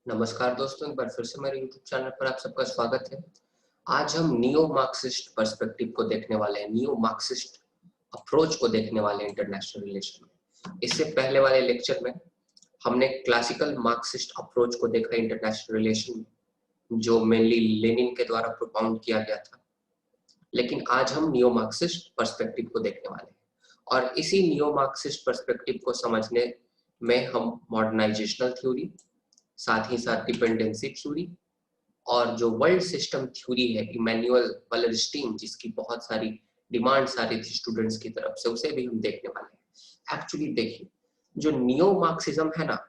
नमस्कार दोस्तों, एक बार फिर से मेरे YouTube चैनल पर आप सबका स्वागत है। आज हम नियो मार्क्सिस्ट पर्सपेक्टिव को देखने वाले हैं, नियो मार्क्सिस्ट अप्रोच को देखने वाले हैं इंटरनेशनल रिलेशन में। इससे पहले वाले लेक्चर में हमने क्लासिकल मार्क्सिस्ट अप्रोच को देखा इंटरनेशनल रिलेशन में, जो मेनली लेनिन के द्वारा प्रोपाउंड किया गया था। लेकिन आज हम नियो मार्क्सिस्ट पर्सपेक्टिव को देखने वाले हैं और इसी नियो मार्क्सिस्ट पर्सपेक्टिव को समझने में हम मॉडर्नाइजेशनल थ्योरी, साथ ही साथ डिपेंडेंसी थ्योरी और जो वर्ल्ड सिस्टम थ्योरी है इमैनुअल वालरस्टीन, जिसकी बहुत सारी डिमांड्स आ रही थी स्टूडेंट्स की तरफ से, उसे भी हम देखने वाले हैं। एक्चुअली देखिए, जो नियो मार्क्सिज्म है ना,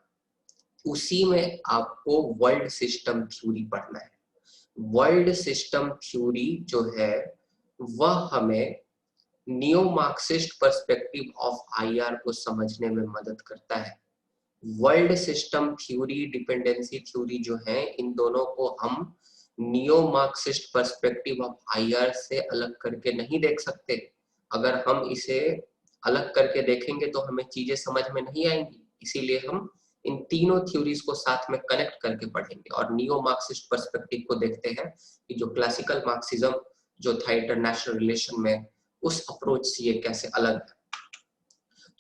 उसी में आपको वर्ल्ड सिस्टम थ्योरी पढ़ना है। वर्ल्ड सिस्टम थ्योरी जो है वह हमें neo Marxist perspective of IR को समझने में मदद करता है। World system theory, dependency theory जो है, इन दोनों को हम neo Marxist perspective of IR से अलग करके नहीं देख सकते। अगर हम इसे अलग करके देखेंगे तो हमें चीजें समझ में नहीं आएंगी, इसीलिए हम इन तीनों थ्योरीज को साथ में कनेक्ट करके पढ़ेंगे और नियो मार्क्सिस्ट पर्सपेक्टिव को देखते हैं कि जो क्लासिकल मार्क्सिज्म जो था इंटरनेशनल रिलेशन में, उस अप्रोच से ये कैसे अलग है।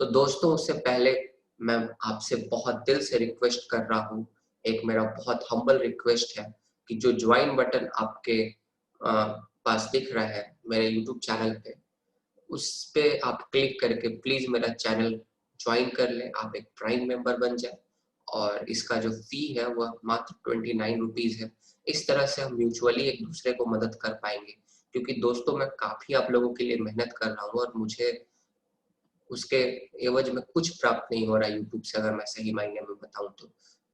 तो दोस्तों, उससे पहले मैं आपसे बहुत दिल से रिक्वेस्ट कर रहा हूँ, एक मेरा बहुत हम्बल रिक्वेस्ट है कि जो ज्वाइन बटन आपके पास दिख रहा है मेरे यूट्यूब चैनल पे, उस पे आप क्लिक करके प्लीज मेरा चैनल ज्वाइन कर लें। आप एक प्राइम मेंबर बन जाए और इसका जो फी है वह मात्र 29 रुपीज है। इस तरह से हम म्यूचुअली एक दूसरे को मदद कर पाएंगे, क्योंकि दोस्तों मैं काफी आप लोगों के लिए मेहनत कर रहा हूँ और मुझे उसके एवज में कुछ प्राप्त नहीं हो रहा है यूट्यूब से, अगर मैं सही मायने में बताऊं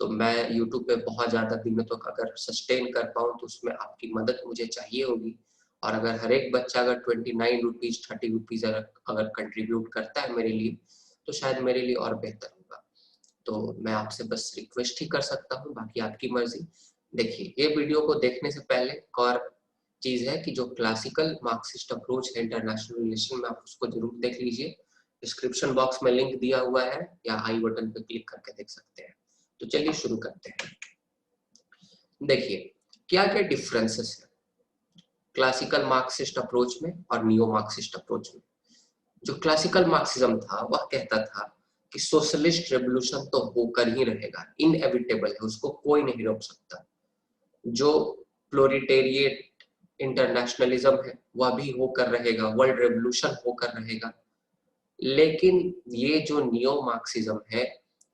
तो मैं यूट्यूब पे बहुत ज्यादा दिनों तक अगर सस्टेन कर पाऊं तो उसमें आपकी मदद मुझे चाहिए होगी। और अगर हर एक बच्चा अगर 29 रुपीज 30 रुपीज अगर कंट्रीब्यूट करता है मेरे लिए, तो शायद मेरे लिए और बेहतर होगा। तो मैं आपसे बस रिक्वेस्ट ही कर सकता हूँ, बाकी आपकी मर्जी। देखिए, ये वीडियो को देखने से पहले एक और चीज है कि जो क्लासिकल मार्क्सिस्ट अप्रोच है इंटरनेशनल रिलेशन में, आप उसको जरूर देख लीजिए। डिस्क्रिप्शन बॉक्स में लिंक दिया हुआ है या आई बटन पे क्लिक करके देख सकते हैं। तो चलिए शुरू करते हैं। देखिए, क्या क्या डिफरेंसेस है क्लासिकल मार्क्सिस्ट अप्रोच में और नियो मार्क्सिस्ट अप्रोच में। जो क्लासिकल मार्क्सिज्म था वह कहता था कि सोशलिस्ट रेवोल्यूशन तो होकर ही रहेगा, इनएविटेबल है, उसको कोई नहीं रोक सकता। जो प्लोरिटेरिएट इंटरनेशनलिज्म है वह भी होकर रहेगा, वर्ल्ड रेवोल्यूशन होकर रहेगा। लेकिन ये जो नियो मार्क्सिज्म है,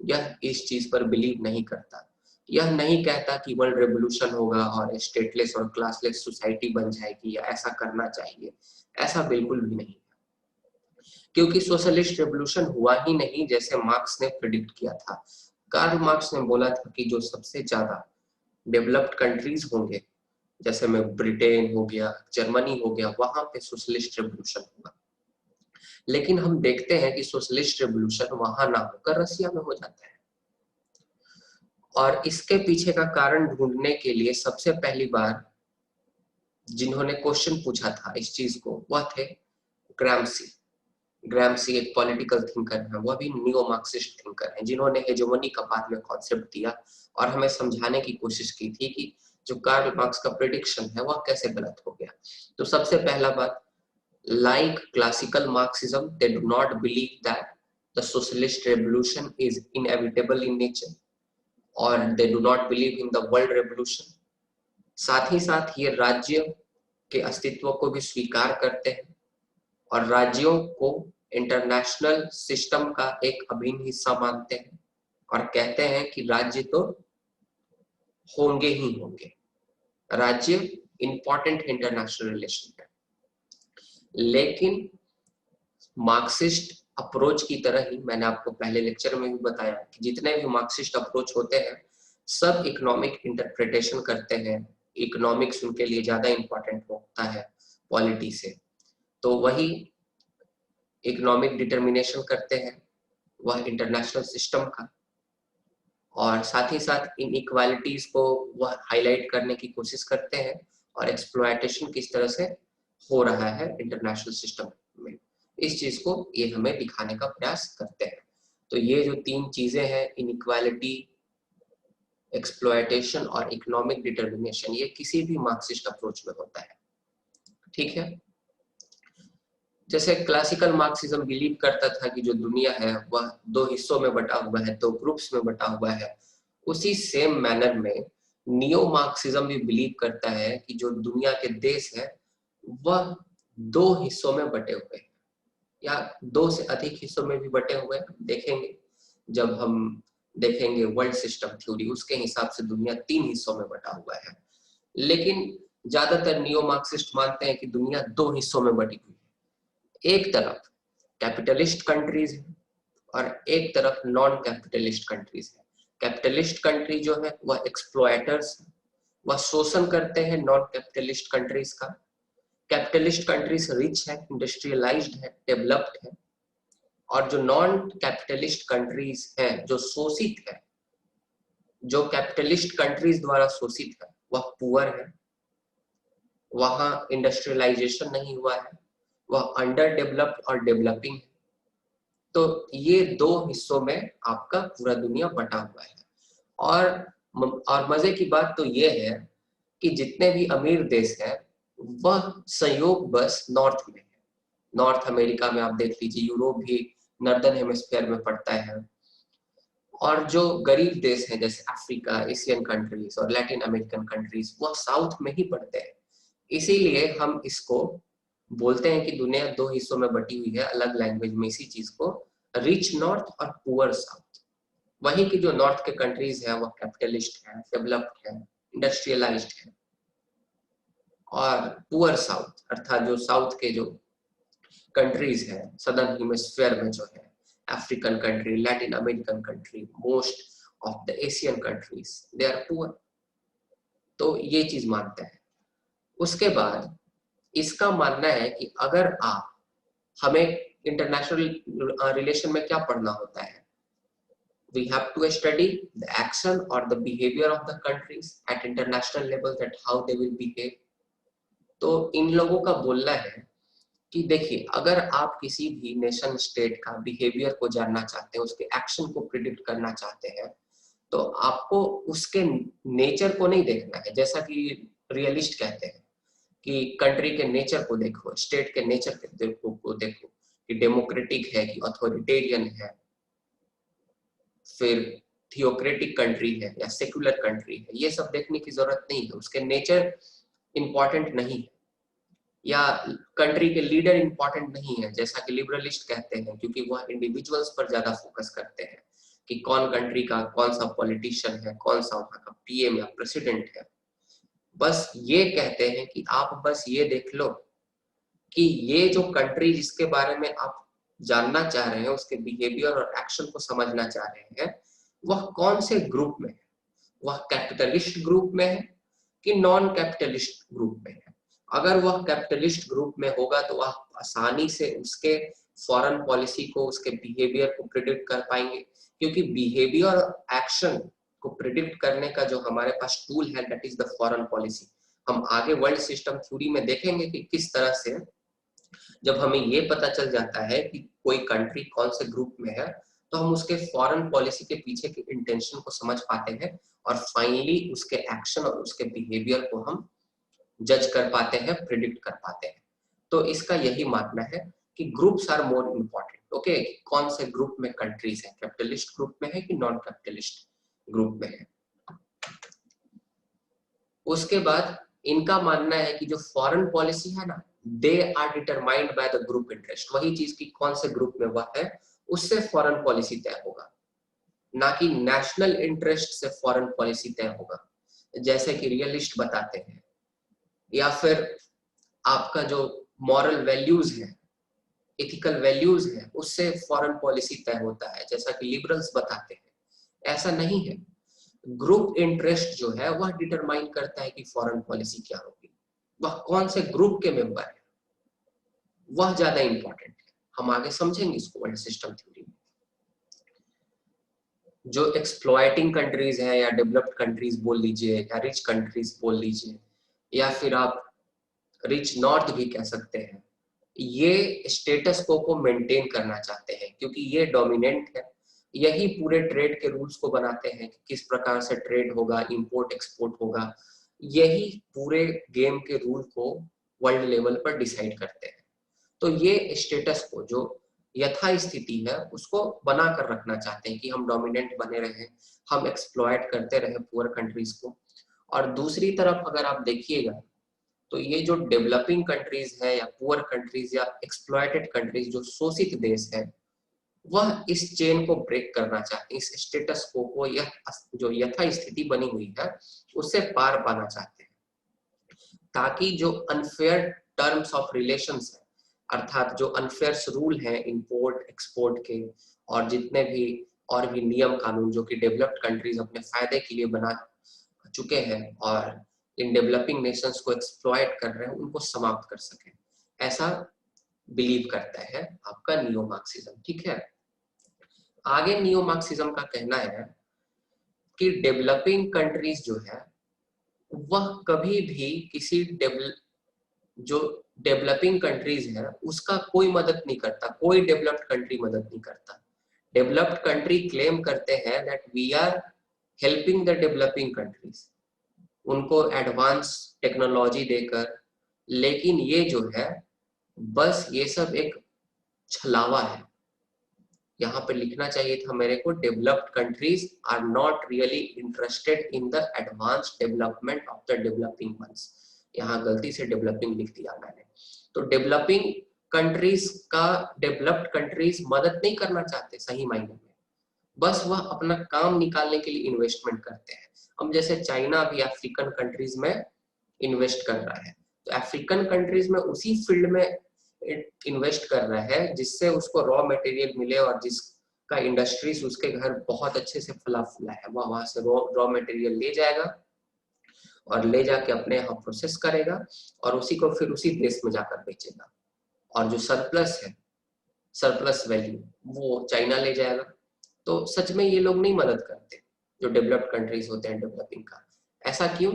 यह इस चीज पर बिलीव नहीं करता। यह नहीं कहता कि वर्ल्ड रेवोल्यूशन होगा और स्टेटलेस और क्लासलेस सोसाइटी बन जाएगी या ऐसा करना चाहिए। ऐसा बिल्कुल भी नहीं, क्योंकि सोशलिस्ट रेवोल्यूशन हुआ ही नहीं जैसे मार्क्स ने प्रिडिक्ट किया था। कार्ल मार्क्स ने बोला था कि जो सबसे ज्यादा डेवलप्ड कंट्रीज होंगे, जैसे में ब्रिटेन हो गया, जर्मनी हो गया, वहां पे सोशलिस्ट रेवोल्यूशन होगा। लेकिन हम देखते हैं कि सोशलिस्ट रेवोल्यूशन वहां ना होकर रसिया में हो जाता है। और इसके पीछे का कारण ढूंढने के लिए सबसे पहली बार जिन्होंने क्वेश्चन पूछा था इस चीज को, वह थे ग्राम्सी। ग्राम्सी एक पॉलिटिकल थिंकर है, वह भी नियो मार्क्सिस्ट थिंकर है, जिन्होंने हेजेमोनी का बाद में कॉन्सेप्ट दिया और हमें समझाने की कोशिश की थी कि जो कार्ल मार्क्स का प्रेडिक्शन है वह कैसे गलत हो गया। तो सबसे पहला बात, like classical Marxism, they do not believe that the socialist revolution is inevitable in nature, or they do not believe in the world revolution. साथ ही साथ ये राज्य के अस्तित्व को भी स्वीकार करते हैं और राज्यों को इंटरनेशनल सिस्टम का एक अभिन्न हिस्सा मानते हैं और कहते हैं कि राज्य तो होंगे ही होंगे, राज्य इंपॉर्टेंट इंटरनेशनल रिलेशन है। लेकिन मार्क्सिस्ट अप्रोच की तरह ही मैंने आपको पहले लेक्चर में भी बताया कि जितने भी मार्क्सिस्ट अप्रोच होते हैं सब इकोनॉमिक इंटरप्रिटेशन करते हैं। इकोनॉमिक्स उनके लिए ज्यादा इंपॉर्टेंट होता है पॉलिटी से, तो वही इकोनॉमिक डिटर्मिनेशन करते हैं वह इंटरनेशनल सिस्टम का, और साथ ही साथ इन इक्वालिटीज को वह हाईलाइट करने की कोशिश करते हैं और एक्सप्लॉयटेशन किस तरह से हो रहा है इंटरनेशनल सिस्टम में, इस चीज को ये हमें दिखाने का प्रयास करते हैं। तो ये जो तीन चीजें हैं, इनइक्वालिटी, एक्सप्लॉयटेशन और इकोनॉमिक डिटर्मिनेशन, ये किसी भी मार्क्सिस्ट अप्रोच में होता है। ठीक है, जैसे क्लासिकल मार्क्सिज्म बिलीव करता था कि जो दुनिया है वह दो हिस्सों में बटा हुआ है, दो ग्रुप्स में बटा हुआ है, उसी सेम मैनर में नियो मार्क्सिज्म भी बिलीव करता है कि जो दुनिया के देश है वह दो हिस्सों में बटे हुए हैं, या दो से अधिक हिस्सों में भी बटे हुए हैं। देखेंगे जब हम देखेंगे वर्ल्ड सिस्टम थ्योरी, उसके हिसाब से दुनिया 3 हिस्सों में बटा हुआ है, लेकिन ज्यादातर नियो मार्क्सिस्ट मानते हैं कि दुनिया 2 हिस्सों में बटी हुई है। एक तरफ कैपिटलिस्ट कंट्रीज है और एक तरफ नॉन कैपिटलिस्ट कंट्रीज है। कैपिटलिस्ट कंट्री जो है वह एक्सप्लॉयटर्स, वह शोषण करते हैं नॉन कैपिटलिस्ट कंट्रीज का। कैपिटलिस्ट कंट्रीज रिच है, इंडस्ट्रियलाइज्ड है, डेवलप्ड है, और जो नॉन कैपिटलिस्ट कंट्रीज है, जो शोषित है, जो कैपिटलिस्ट कंट्रीज द्वारा शोषित है, वह पुअर है, वहां इंडस्ट्रियलाइजेशन नहीं हुआ है, वह अंडर डेवलप्ड और डेवलपिंग है। तो ये दो हिस्सों में आपका पूरा दुनिया बटा हुआ है। और मजे की बात तो ये है कि जितने भी अमीर देश हैं वह संयोग बस नॉर्थ में है। नॉर्थ अमेरिका में आप देख लीजिए, यूरोप भी नॉर्दर्न हेमिस्फीयर में पड़ता है, और जो गरीब देश हैं जैसे अफ्रीका, एशियन कंट्रीज और लैटिन अमेरिकन कंट्रीज, वह साउथ में ही पड़ते हैं। इसीलिए हम इसको बोलते हैं कि दुनिया दो हिस्सों में बटी हुई है, अलग लैंग्वेज में इसी चीज को, रिच नॉर्थ और पुअर साउथ। वही की जो नॉर्थ के कंट्रीज है वह कैपिटलिस्ट है, डेवलप्ड है, इंडस्ट्रियलाइज्ड है, और पुअर साउथ अर्थात जो साउथ के जो कंट्रीज है सदर्न हेमिस्फीयर में जो है, African country, Latin American country, most of the Asian countries, they are poor. तो ये चीज मानता है। उसके बाद इसका मानना है कि अगर आप, हमें इंटरनेशनल रिलेशन में क्या पढ़ना होता है, we have to study the action or the behavior of the countries at international level, that how they will behave। तो इन लोगों का बोलना है कि देखिए, अगर आप किसी भी नेशन स्टेट का बिहेवियर को जानना चाहते हैं, उसके एक्शन को प्रिडिक्ट करना चाहते हैं, तो आपको उसके नेचर को नहीं देखना है, जैसा कि रियलिस्ट कहते हैं कि कंट्री के नेचर को देखो, स्टेट के नेचर को देखो कि डेमोक्रेटिक है कि अथॉरिटेरियन है, फिर थियोक्रेटिक कंट्री है या सेक्युलर कंट्री है, ये सब देखने की जरूरत नहीं है, उसके नेचर इंपॉर्टेंट नहीं है, या कंट्री के लीडर इंपॉर्टेंट नहीं है जैसा कि लिबरलिस्ट कहते हैं, क्योंकि वह इंडिविजुअल्स पर ज्यादा फोकस करते हैं कि कौन कंट्री का कौन सा पॉलिटिशियन है, कौन सा वहां का पीएम या प्रेसिडेंट है। बस ये कहते हैं कि आप बस ये देख लो कि ये जो कंट्री जिसके बारे में आप जानना चाह रहे हैं, उसके बिहेवियर और एक्शन को समझना चाह रहे हैं, वह कौन से ग्रुप में है, वह कैपिटलिस्ट ग्रुप में है कि नॉन कैपिटलिस्ट ग्रुप में है। अगर वह कैपिटलिस्ट ग्रुप में होगा तो वह आसानी से उसके फॉरेन पॉलिसी को, उसके बिहेवियर को प्रिडिक्ट कर पाएंगे, क्योंकि बिहेवियर एक्शन को प्रिडिक्ट करने का जो हमारे पास टूल है, that is the foreign policy. हम आगे वर्ल्ड सिस्टम थ्योरी में देखेंगे कि किस तरह से जब हमें ये पता चल जाता है कि कोई कंट्री कौन से ग्रुप में है, तो हम उसके फॉरेन पॉलिसी के पीछे के इंटेंशन को समझ पाते हैं, और फाइनली उसके एक्शन और उसके बिहेवियर को हम जज कर पाते हैं, प्रिडिक्ट कर पाते हैं। तो इसका यही मानना है कि groups are more important. Okay, कौन से ग्रुप में कंट्रीज है, कैपिटलिस्ट ग्रुप में है कि नॉन कैपिटलिस्ट ग्रुप में है। उसके बाद इनका मानना है कि जो फॉरेन पॉलिसी है ना, they are determined by the group interest. वही चीज की कौन से ग्रुप में वह है, उससे फॉरेन पॉलिसी तय होगा, ना कि नेशनल इंटरेस्ट से फॉरेन पॉलिसी तय होगा, जैसे कि रियलिस्ट बताते हैं, या फिर आपका जो मॉरल वैल्यूज है, एथिकल वैल्यूज है, उससे फॉरेन पॉलिसी तय होता है, जैसा कि लिबरल्स बताते हैं। ऐसा नहीं है, ग्रुप इंटरेस्ट जो है वह डिटरमाइन करता है कि फॉरेन पॉलिसी क्या होगी, वह कौन से ग्रुप के मेंबर है, वह ज्यादा इंपॉर्टेंट है। हम आगे समझेंगे इसको वर्ल्ड सिस्टम थ्योरी में। जो एक्सप्लॉइटिंग कंट्रीज है, या डेवलप्ड कंट्रीज बोल लीजिए, या रिच कंट्रीज बोल लीजिए, या फिर आप रिच नॉर्थ भी कह सकते हैं, ये स्टेटस को मेंटेन करना चाहते हैं, क्योंकि ये डोमिनेंट है, यही पूरे ट्रेड के रूल्स को बनाते हैं कि किस प्रकार से ट्रेड होगा, इंपोर्ट एक्सपोर्ट होगा। यही पूरे गेम के रूल को वर्ल्ड लेवल पर डिसाइड करते हैं। तो ये स्टेटस को, जो यथा स्थिति है, उसको बना कर रखना चाहते हैं कि हम डोमिनेंट बने रहें, हम एक्सप्लॉयट करते रहे पुअर कंट्रीज को। और दूसरी तरफ अगर आप देखिएगा तो ये जो डेवलपिंग कंट्रीज है या पुअर कंट्रीज या एक्सप्लॉयटेड कंट्रीज, जो शोषित देश है, वह इस चेन को ब्रेक करना चाहते हैं, इस स्टेटस को यह जो यथा स्थिति बनी हुई है उससे पार पाना चाहते हैं, ताकि जो अनफेयर टर्म्स ऑफ रिलेशंस है, अर्थात जो अनफेयर रूल है इंपोर्ट एक्सपोर्ट के, और जितने भी और भी नियम कानून जो कि डेवलप्ड कंट्रीज अपने फायदे के लिए बना चुके हैं और इन डेवलपिंग नेशंस को एक्सप्लॉइट कर रहे हैं, उनको समाप्त कर सके। ऐसा बिलीव करता है आपका नियो मार्क्सिज्म। ठीक है, आगे नियो मार्क्सिज्म का कहना है कि डेवलपिंग कंट्रीज जो है वह कभी भी किसी जो डेवलपिंग कंट्रीज है उसका कोई मदद नहीं करता, कोई डेवलप्ड कंट्री मदद नहीं करता। डेवलप्ड कंट्री क्लेम करते हैं that we are helping the developing countries, उनको एडवांस टेक्नोलॉजी देकर, लेकिन ये जो है बस ये सब एक छलावा है। यहाँ पे लिखना चाहिए था मेरे को, developed countries are not really interested in the advance development of the developing ones. यहाँ गलती से डेवलपिंग लिख दिया मैंने। तो डेवलपिंग कंट्रीज का डेवलप्ड कंट्रीज मदद नहीं करना चाहते सही मायने में, बस वह अपना काम निकालने के लिए इन्वेस्टमेंट करते हैं। अब जैसे चाइना भी अफ्रीकन कंट्रीज में इन्वेस्ट कर रहा है, तो अफ्रीकन कंट्रीज में उसी फील्ड में इन्वेस्ट कर रहा है जिससे उसको रॉ मटेरियल मिले और जिसका इंडस्ट्रीज उसके घर बहुत अच्छे से फला फूला है, वह वहां से रॉ मटेरियल ले जाएगा और ले जाके अपने यहाँ प्रोसेस करेगा और उसी को फिर उसी देश में जाकर बेचेगा, और जो सरप्लस है, सरप्लस वैल्यू, वो चाइना ले जाएगा। तो सच में ये लोग नहीं मदद करते जो डेवलप्ड कंट्रीज होते हैं डेवलपिंग का। ऐसा क्यों?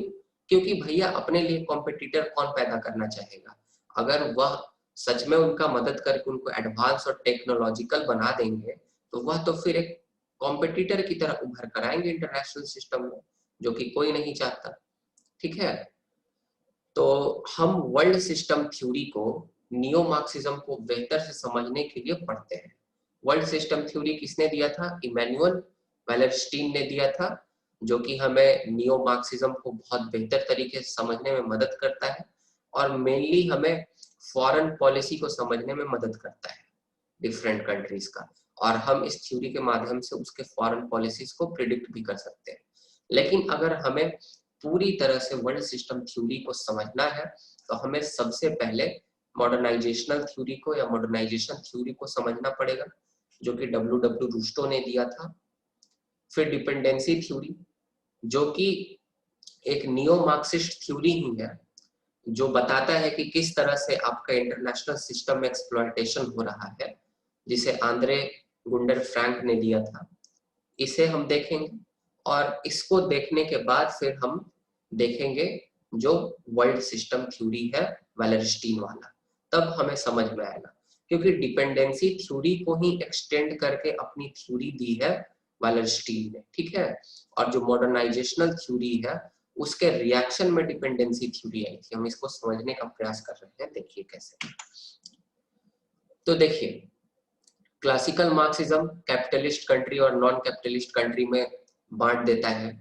क्योंकि भैया अपने लिए कॉम्पिटिटर कौन पैदा करना चाहेगा? अगर वह सच में उनका मदद करके उनको एडवांस और टेक्नोलॉजिकल बना देंगे तो वह तो फिर एक कॉम्पिटिटर की तरह उभर कर आएंगे इंटरनेशनल सिस्टम में, जो कि कोई नहीं चाहता। ठीक है, तो हम वर्ल्ड सिस्टम थ्योरी को, नियो मार्क्सिज्म को बेहतर से समझने के लिए पढ़ते हैं। वर्ल्ड सिस्टम थ्योरी किसने दिया था? इमैनुअल वैलेरस्टीन ने दिया था, जो कि हमें नियो मार्क्सिज्म को बहुत बेहतर तरीके से समझने में मदद करता है और मेनली हमें फॉरेन पॉलिसी को समझने में मदद करता है डिफरेंट कंट्रीज का, और हम इस थ्योरी के माध्यम से उसके फॉरेन पॉलिसीज को प्रिडिक्ट भी कर सकते हैं। लेकिन अगर हमें पूरी तरह से वर्ल्ड सिस्टम थ्योरी को समझना है तो हमें सबसे पहले मॉडर्नाइजेशनल थ्योरी को या मॉडर्नाइजेशन थ्योरी को समझना पड़ेगा, जो कि डब्ल्यू रूस्टो ने दिया था। फिर डिपेंडेंसी थ्योरी, जो कि एक नियो मार्क्सिस्ट थ्योरी ही है, जो बताता है कि किस तरह से आपका इंटरनेशनल सिस्टम में एक्सप्लॉयटेशन हो रहा है, जिसे आंद्रे गुंडर फ्रैंक ने दिया था। इसे हम देखेंगे और इसको देखने के बाद फिर हम देखेंगे जो वर्ल्ड सिस्टम थ्योरी है वैलेरस्टीन वाला, तब हमें समझ में आएगा। क्योंकि डिपेंडेंसी थ्योरी को ही एक्सटेंड करके अपनी थ्योरी दी है वैलेरस्टीन ने। ठीक है, और जो मॉडर्नाइजेशनल थ्योरी है उसके रिएक्शन में डिपेंडेंसी थ्योरी आई थी। हम इसको समझने का प्रयास कर रहे हैं, देखिए कैसे। तो देखिए, क्लासिकल मार्क्सिज्म कैपिटलिस्ट कंट्री और नॉन कैपिटलिस्ट कंट्री में बांट देता है,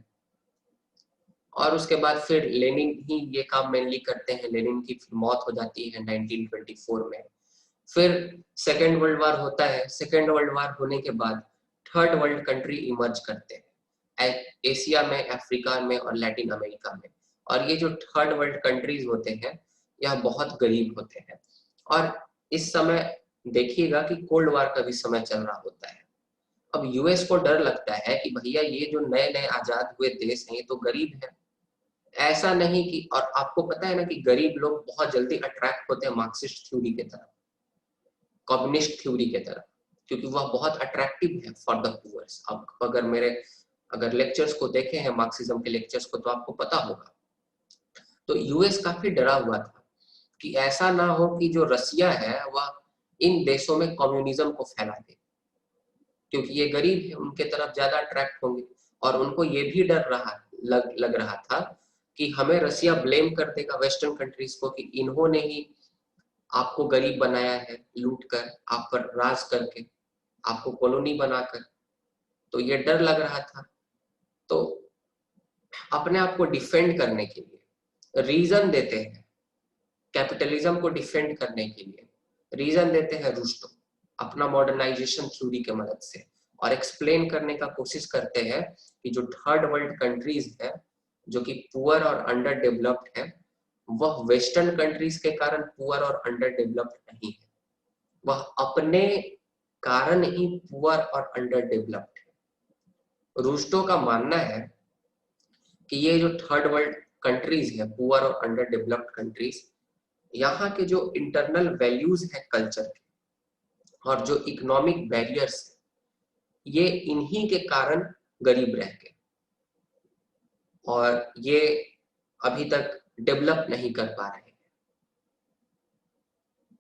और उसके बाद फिर लेनिन ही ये काम मेनली करते हैं। लेनिन की फिर मौत हो जाती है 1924 में। फिर सेकेंड वर्ल्ड वार होता है। सेकेंड वर्ल्ड वार होने के बाद थर्ड वर्ल्ड कंट्री इमर्ज करते हैं एशिया में, अफ्रीका में और लैटिन अमेरिका में। और ये जो थर्ड वर्ल्ड कंट्रीज होते हैं यह बहुत गरीब होते हैं, और इस समय देखिएगा कि कोल्ड वार का भी समय चल रहा होता है। अब यूएस को डर लगता है कि भैया ये जो नए नए आजाद हुए देश हैं ये तो गरीब है। ऐसा नहीं कि, और आपको पता है ना कि गरीब लोग बहुत जल्दी अट्रैक्ट होते हैं मार्क्सिस्ट थ्योरी के तरफ, कम्युनिस्ट थ्योरी के तरफ, क्योंकि वह बहुत अट्रैक्टिव है फॉर द पुअर्स। अब अगर लेक्चर्स को देखे हैं मार्क्सिज्म के लेक्चर्स को तो आपको पता होगा। तो यूएस काफी डरा हुआ था कि ऐसा ना हो कि जो रसिया है वह इन देशों में कम्युनिज्म को फैला दे। क्योंकि ये गरीब है, उनके तरफ ज्यादा अट्रैक्ट होंगे। और उनको ये भी डर लग रहा था कि हमें रसिया ब्लेम कर देगा वेस्टर्न कंट्रीज को कि इन्होंने ही आपको गरीब बनाया है, लूट कर, आप पर राज करके, आपको कॉलोनी बनाकर। तो ये डर लग रहा था। तो अपने आप को डिफेंड करने के लिए रीजन देते हैं, कैपिटलिज्म को डिफेंड करने के लिए रीजन देते हैं रुस्टो अपना मॉडर्नाइजेशन थ्योरी के मदद से, और एक्सप्लेन करने का कोशिश करते हैं कि जो थर्ड वर्ल्ड कंट्रीज है, जो कि पुअर और अंडर डेवलप्ड है, वह वेस्टर्न कंट्रीज के कारण पुअर और अंडर डेवलप्ड नहीं है, वह अपने कारण ही पुअर और अंडर डेवलप्ड है। रुस्टो का मानना है कि ये जो थर्ड वर्ल्ड कंट्रीज है, पुअर और अंडर डेवलप्ड कंट्रीज, यहाँ के जो इंटरनल वैल्यूज है कल्चर के और जो इकोनॉमिक बैरियर्स, ये इन्हीं के कारण गरीब रह गए और ये अभी तक डेवलप नहीं कर पा रहे हैं।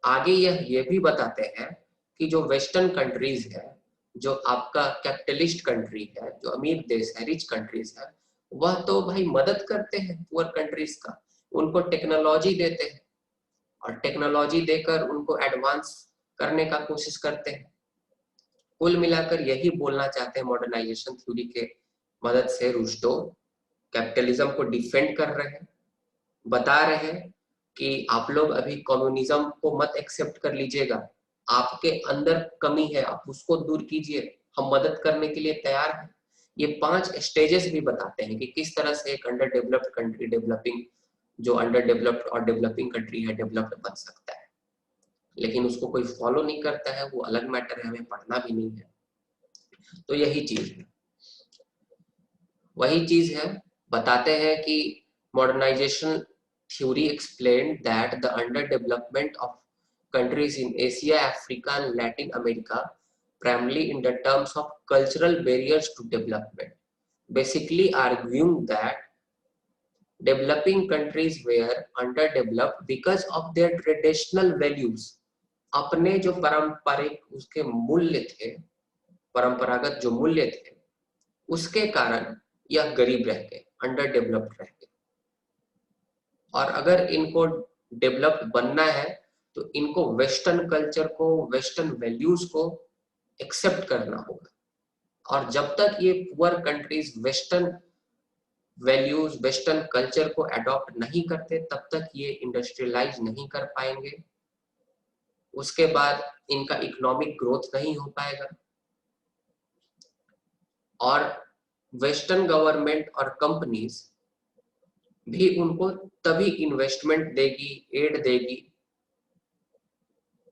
आगे ये भी बताते हैं कि जो वेस्टर्न कंट्रीज है, जो आपका कैपिटलिस्ट कंट्री है, जो अमीर देश है, रिच कंट्रीज है, वह तो भाई मदद करते हैं पुअर कंट्रीज का, उनको टेक्नोलॉजी देते हैं और टेक्नोलॉजी देकर उनको एडवांस करने का कोशिश करते हैं। कुल मिलाकर यही बोलना चाहते हैं मॉडर्नाइजेशन थ्योरी के मदद से रुस्टो, कैपिटलिज्म को डिफेंड कर रहे हैं, बता रहे हैं कि आप लोग अभी कम्युनिज्म को मत एक्सेप्ट कर लीजिएगा, आपके अंदर कमी है, आप उसको दूर कीजिए, हम मदद करने के लिए तैयार हैं। ये 5 स्टेजेस भी बताते हैं कि किस तरह से एक अंडर डेवलप्ड कंट्री डेवलपिंग, जो अंडर डेवलप्ड और डेवलपिंग कंट्री है, डेवलप्ड बन सकता है। लेकिन उसको कोई फॉलो नहीं करता है, वो अलग मैटर है, हमें पढ़ना भी नहीं है। तो यही चीज है, वही चीज है, बताते हैं कि modernisation theory explained that the underdevelopment of countries in Asia, Africa, and Latin America, primarily in the terms of cultural barriers to development, basically arguing that developing countries were underdeveloped because of their traditional values, अपने जो पारंपरिक उसके मूल्य थे, परंपरागत जो मूल्य थे, उसके कारण यह गरीब रह गए, अंडर डेवलप्ड रह गए। और अगर इनको डेवलप्ड बनना है तो इनको वेस्टर्न कल्चर को, वेस्टर्न वैल्यूज को एक्सेप्ट करना होगा। और जब तक ये poor countries western values, western culture को अडॉप्ट नहीं करते, तब तक ये इंडस्ट्रियलाइज नहीं कर पाएंगे, उसके बाद इनका इकोनॉमिक ग्रोथ नहीं हो पाएगा और वेस्टर्न गवर्नमेंट और कंपनीज भी उनको तभी इन्वेस्टमेंट देगी, एड देगी,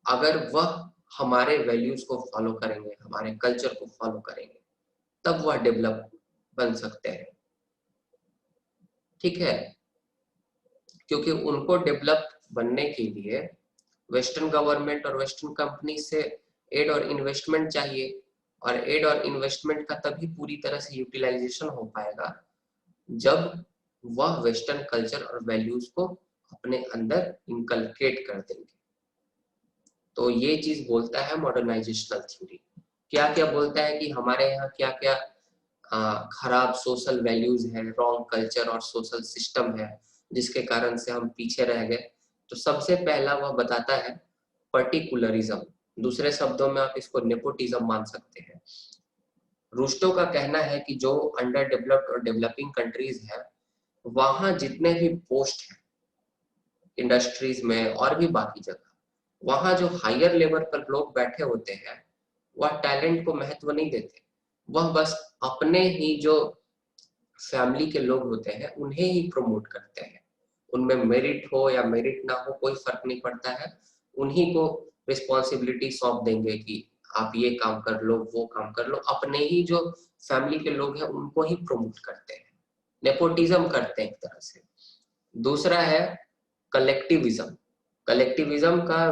अगर वह हमारे वैल्यूज को फॉलो करेंगे, हमारे कल्चर को फॉलो करेंगे, तब वह डेवलप बन सकते हैं। ठीक है, क्योंकि उनको डेवलप बनने के लिए वेस्टर्न गवर्नमेंट और वेस्टर्न कंपनी से एड और इन्वेस्टमेंट चाहिए, और एड और इन्वेस्टमेंट का तभी पूरी तरह से यूटिलाइजेशन हो पाएगा जब वह वेस्टर्न कल्चर और वैल्यूज को अपने अंदर इनकलकेट कर देंगे। तो ये चीज बोलता है मॉडर्नाइजेशनल थ्योरी। क्या क्या बोलता है कि हमारे यहाँ क्या क्या खराब सोशल वैल्यूज है, रॉन्ग कल्चर और सोशल सिस्टम है, जिसके कारण से हम पीछे रह गए। तो सबसे पहला वह बताता है पर्टिकुलरिज्म, दूसरे शब्दों में आप इसको नेपोटिज्म मान सकते हैं। रुस्टो का कहना है कि जो अंडर डेवलप्ड और डेवलपिंग कंट्रीज है, वहां जितने भी पोस्ट हैं इंडस्ट्रीज में और भी बाकी जगह, वहां जो हायर लेवल पर लोग बैठे होते हैं, वह टैलेंट को महत्व नहीं देते, वह बस अपने ही जो फैमिली के लोग होते हैं उन्हें ही प्रमोट करते हैं। उनमें मेरिट हो या मेरिट ना हो कोई फर्क नहीं पड़ता है, उन्हीं को रिस्पॉन्सिबिलिटी सौंप देंगे कि आप ये काम कर लो, वो काम कर लो, अपने ही जो फैमिली के लोग हैं उनको ही प्रमोट करते हैं, नेपोटिज्म करते हैं एक तरह से। दूसरा है कलेक्टिविज्म। कलेक्टिविज्म का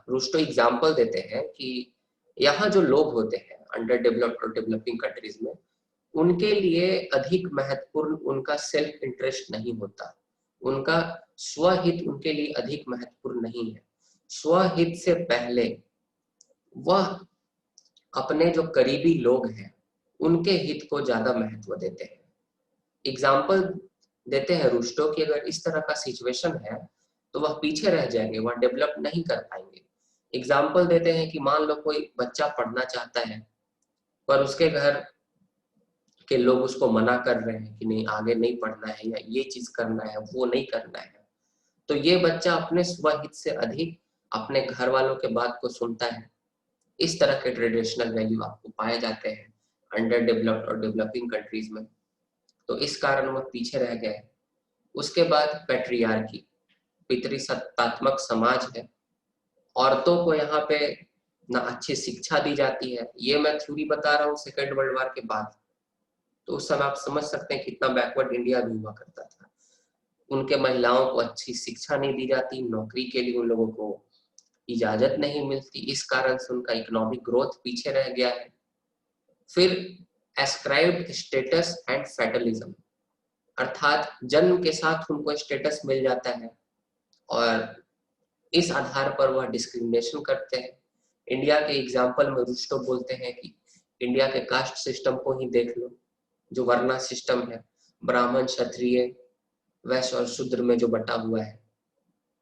रुस्टो एग्जाम्पल देते हैं कि यहाँ जो लोग होते हैं अंडर डेवलप्ड और डेवलपिंग कंट्रीज में, उनके लिए अधिक महत्वपूर्ण उनका सेल्फ इंटरेस्ट नहीं होता, उनका स्वहित उनके लिए अधिक महत्वपूर्ण नहीं है। स्वहित से पहले वह अपने जो करीबी लोग हैं उनके हित को ज्यादा महत्व देते हैं। एग्जाम्पल देते हैं रुश्तो की, अगर इस तरह का सिचुएशन है तो वह पीछे रह जाएंगे, वह डेवलप नहीं कर पाएंगे। एग्जाम्पल देते हैं कि मान लो कोई बच्चा पढ़ना चाहता है पर उसके घर के लोग उसको मना कर रहे हैं कि नहीं आगे नहीं पढ़ना है, या ये चीज करना है वो नहीं करना है, तो ये बच्चा अपने स्वहित से अधिक अपने घर वालों के बात को सुनता है। इस तरह के ट्रेडिशनल वैल्यू आपको पाए जाते हैं अंडर डेवलप्ड और डेवलपिंग कंट्रीज में, तो इस कारण वह पीछे रह गए। उसके बाद पैट्रियार्की, पितृसत्तात्मक समाज है। औरतों को यहाँ पे ना अच्छी शिक्षा दी जाती है, ये मैं थ्योरी बता रहा हूँ सेकेंड वर्ल्ड वॉर के बाद, तो उस समय आप समझ सकते हैं कितना बैकवर्ड इंडिया भी हुआ करता था। उनके महिलाओं को अच्छी शिक्षा नहीं दी जाती, नौकरी के लिए उन लोगों को इजाजत नहीं मिलती, इस कारण से उनका इकोनॉमिक ग्रोथ पीछे रह गया है। फिर एस्क्राइब्ड स्टेटस एंड फेटलिज्म, अर्थात जन्म के साथ उनको स्टेटस मिल जाता है और इस आधार पर वह डिस्क्रिमिनेशन करते हैं। इंडिया के एग्जाम्पल में रुश्तो बोलते हैं कि इंडिया के कास्ट सिस्टम को ही देख लो, जो वर्णा सिस्टम है, ब्राह्मण क्षत्रिय वैश्य और शूद्र में जो बटा हुआ है,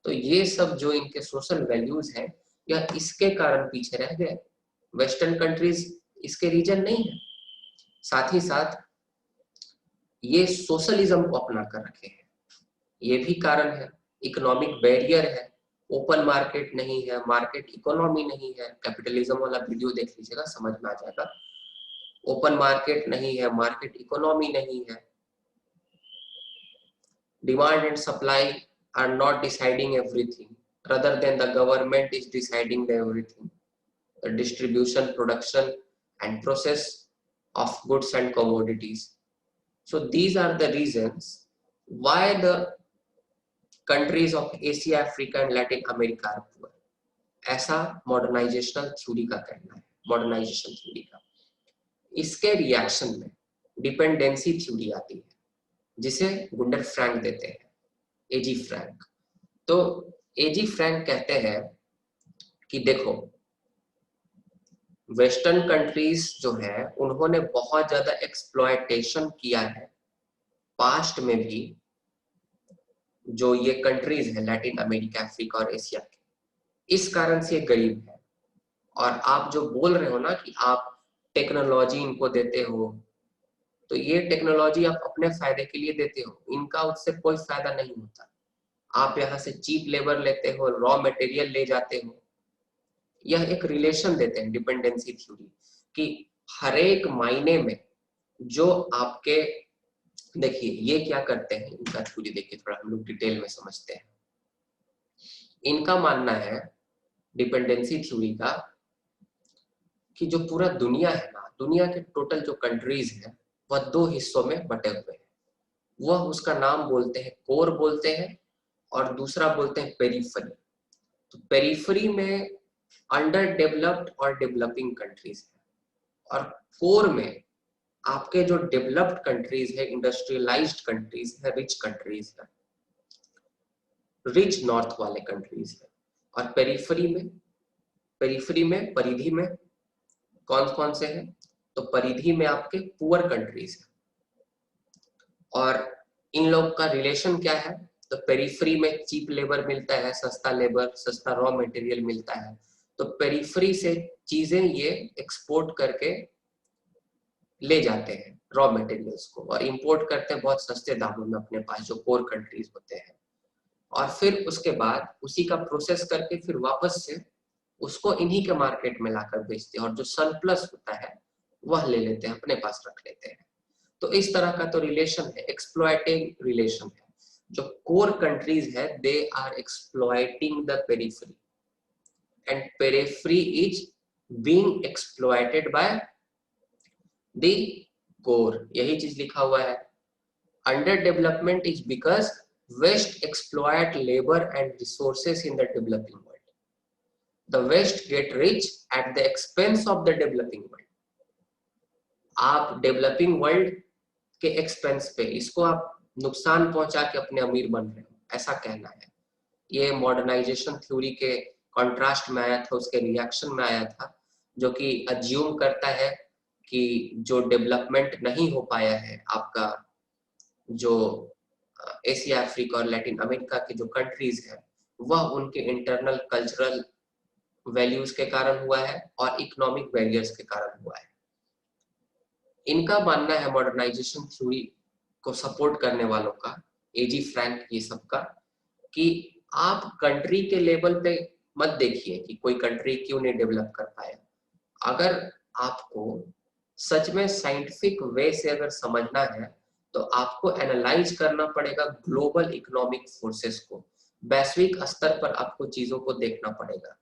तो ये सब जो इनके सोशल वैल्यूज हैं यह इसके कारण पीछे रह गए। वेस्टर्न कंट्रीज इसके रीजन नहीं है। साथ ही साथ ये सोशलिज्म को अपना कर रखे हैं, ये भी कारण है। इकोनॉमिक बैरियर है, ओपन मार्केट नहीं है, मार्केट इकोनॉमी नहीं है। कैपिटलिज्म वाला वीडियो देख लीजिएगा, समझ में आ जाएगा। ओपन मार्केट नहीं है, मार्केट इकोनॉमी नहीं है। Demand and supply are not deciding everything, rather than the government is deciding the everything. The distribution, production and process of goods and commodities. So these are the reasons why the countries of Asia, Africa and Latin America are poor. ऐसा मॉडर्नाइजेशनल theory का कहना है, modernisation theory का। इसके reaction में dependency theory आती है, जिसे गुंडर फ्रैंक देते हैं, एजी फ्रैंक। तो एजी फ्रैंक कहते हैं कि देखो वेस्टर्न कंट्रीज जो है उन्होंने बहुत ज्यादा एक्सप्लॉयटेशन किया है पास्ट में भी, जो ये कंट्रीज है लैटिन अमेरिका, अफ्रीका और एशिया के, इस कारण से गरीब है। और आप जो बोल रहे हो ना कि आप टेक्नोलॉजी इनको देते हो, तो ये टेक्नोलॉजी आप अपने फायदे के लिए देते हो, इनका उससे कोई फायदा नहीं होता। आप यहाँ से चीप लेबर लेते हो, रॉ मटेरियल ले जाते हो। यह एक रिलेशन देते हैं डिपेंडेंसी थ्योरी कि हर एक मायने में जो आपके, देखिए ये क्या करते हैं, इनका थ्योरी देखिए थोड़ा हम लोग डिटेल में समझते हैं। इनका मानना है डिपेंडेंसी थ्योरी का कि जो पूरा दुनिया है ना, दुनिया के टोटल जो कंट्रीज है वह दो हिस्सों में बटे हुए हैं। वह उसका नाम बोलते हैं कोर बोलते हैं, और दूसरा बोलते हैं पेरिफेरी। तो पेरिफेरी में अंडर डेवलप्ड और डेवलपिंग कंट्रीज है, और कोर में आपके जो डेवलप्ड कंट्रीज है, इंडस्ट्रियलाइज्ड कंट्रीज है, रिच कंट्रीज है, रिच नॉर्थ वाले कंट्रीज है। और पेरिफेरी में परिधि में कौन कौन से हैं, तो परिधि में आपके पुअर कंट्रीज है। और इन लोग का रिलेशन क्या है, तो पेरिफेरी में चीप लेबर मिलता है, सस्ता लेबर, सस्ता रॉ मटेरियल मिलता है, तो पेरिफेरी से चीजें ये एक्सपोर्ट करके ले जाते हैं रॉ मटेरियल्स को, और इंपोर्ट करते हैं बहुत सस्ते दामों में अपने पास, जो कोर कंट्रीज होते हैं। और फिर उसके बाद उसी का प्रोसेस करके फिर वापस से उसको इन्हीं के मार्केट में लाकर बेचते हैं, और जो सरप्लस होता है वह ले लेते हैं, अपने पास रख लेते हैं। तो इस तरह का तो रिलेशन है, एक्सप्लॉयटिंग रिलेशन है। जो कोर कंट्रीज है they are exploiting the periphery, and periphery is being exploited by the core. यही चीज लिखा हुआ है। Under development is because West exploit labour and resources in the developing world. The West get rich at the expense of the developing world. आप developing world के expense पे इसको आप नुकसान पहुंचा के अपने अमीर बन रहे हो, ऐसा कहना है। ये मॉडर्नाइजेशन थ्योरी के कॉन्ट्रास्ट में आया था, उसके रिएक्शन में आया था। जो कि अज्यूम करता है कि जो डेवलपमेंट नहीं हो पाया है आपका, जो एशिया, अफ्रीका और लैटिन अमेरिका की जो कंट्रीज है, वह उनके इंटरनल कल्चरल वैल्यूज के कारण हुआ है और इकोनॉमिक बैरियर्स के कारण हुआ है। इनका मानना है मॉडर्नाइजेशन थ्योरी को सपोर्ट करने वालों का, एजी फ्रैंक, ये सबका, कि आप कंट्री के लेवल पे मत देखिए कि कोई कंट्री क्यों नहीं डेवलप कर पाया। अगर आपको सच में साइंटिफिक वे से अगर समझना है तो आपको एनालाइज करना पड़ेगा ग्लोबल इकोनॉमिक फोर्सेस को, वैश्विक स्तर पर आपको चीजों को देखना पड़ेगा।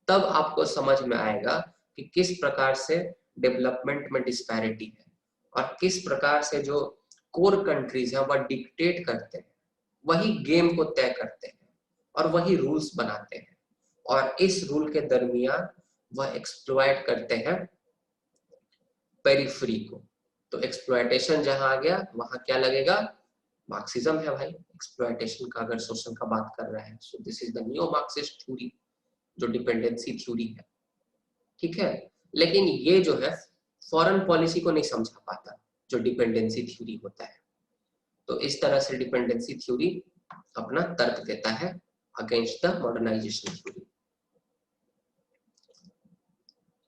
तब आपको समझ में आएगा कि किस प्रकार से डेवलपमेंट में डिस्पैरिटी है और किस प्रकार से जो कोर कंट्रीज हैं वह डिक्टेट करते हैं, वही गेम को तय करते हैं और वही रूल्स बनाते हैं, और इस रूल के दरमियान वह एक्सप्लॉइट करते हैं पेरिफेरी को। तो एक्सप्लॉइटेशन जहां आ गया वहां क्या लगेगा, मार्क्सिज्म है भाई। एक्सप्लॉइटेशन का अगर शोषण का बात कर रहा है, so this is the new Marxist theory, जो डिपेंडेंसी थ्योरी है, ठीक है। लेकिन ये जो है फॉरेन पॉलिसी को नहीं समझा पाता जो डिपेंडेंसी थ्योरी होता है। तो इस तरह से डिपेंडेंसी थ्योरी अपना तर्क देता है अगेंस्ट द मॉडर्नाइजेशन थ्योरी।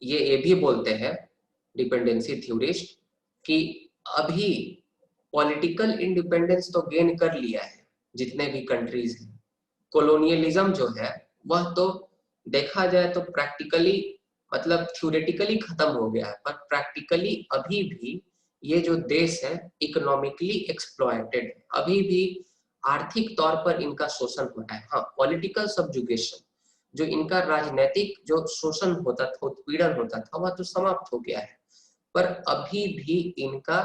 ये भी बोलते हैं डिपेंडेंसी थ्योरिस्ट कि अभी पॉलिटिकल इंडिपेंडेंस तो गेन कर लिया है जितने भी कंट्रीज हैं, कॉलोनियलिज्म जो है वह तो देखा जाए तो प्रैक्टिकली, मतलब थ्योरेटिकली खत्म हो गया है, पर प्रैक्टिकली अभी भी ये जो देश है इकोनॉमिकली एक्सप्लॉयटेड है, अभी भी आर्थिक तौर पर इनका शोषण हो रहा है। हाँ, पॉलिटिकल सब्जुगेशन, जो इनका राजनीतिक जो शोषण होता था, उत्पीड़न होता था, वह तो समाप्त हो गया है, पर अभी भी इनका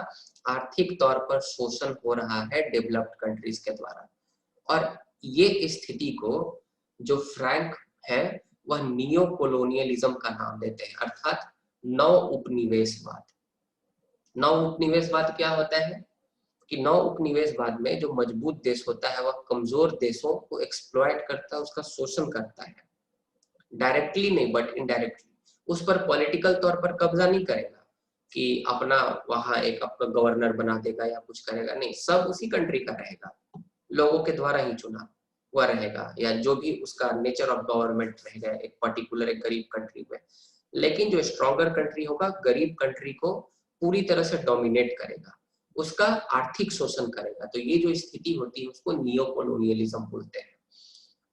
आर्थिक तौर पर शोषण हो रहा है डेवलप्ड कंट्रीज के द्वारा। और ये स्थिति को जो फ्रैंक है वह नियो कोलोनियलिज्म का नाम देते हैं, अर्थात नव उपनिवेशवाद। नव उपनिवेशवाद क्या होता है कि नव उपनिवेशवाद में जो मजबूत देश होता है वह कमजोर देशों को एक्सप्लॉइट करता है, उसका शोषण करता है, डायरेक्टली नहीं बट इनडायरेक्टली। उस पर पॉलिटिकल तौर पर कब्जा नहीं करेगा कि अपना वहां एक अपना गवर्नर बना देगा या कुछ करेगा, नहीं, सब उसी कंट्री का रहेगा, लोगों के द्वारा ही चुना हुआ रहेगा, या जो भी उसका नेचर ऑफ गवर्नमेंट रहेगा एक पर्टिकुलर एक गरीब कंट्री में। लेकिन जो स्ट्रॉन्गर कंट्री होगा गरीब कंट्री को पूरी तरह से डोमिनेट करेगा, उसका आर्थिक शोषण करेगा। तो ये जो स्थिति होती है उसको नियो कोलोनियलिज्म बोलते हैं।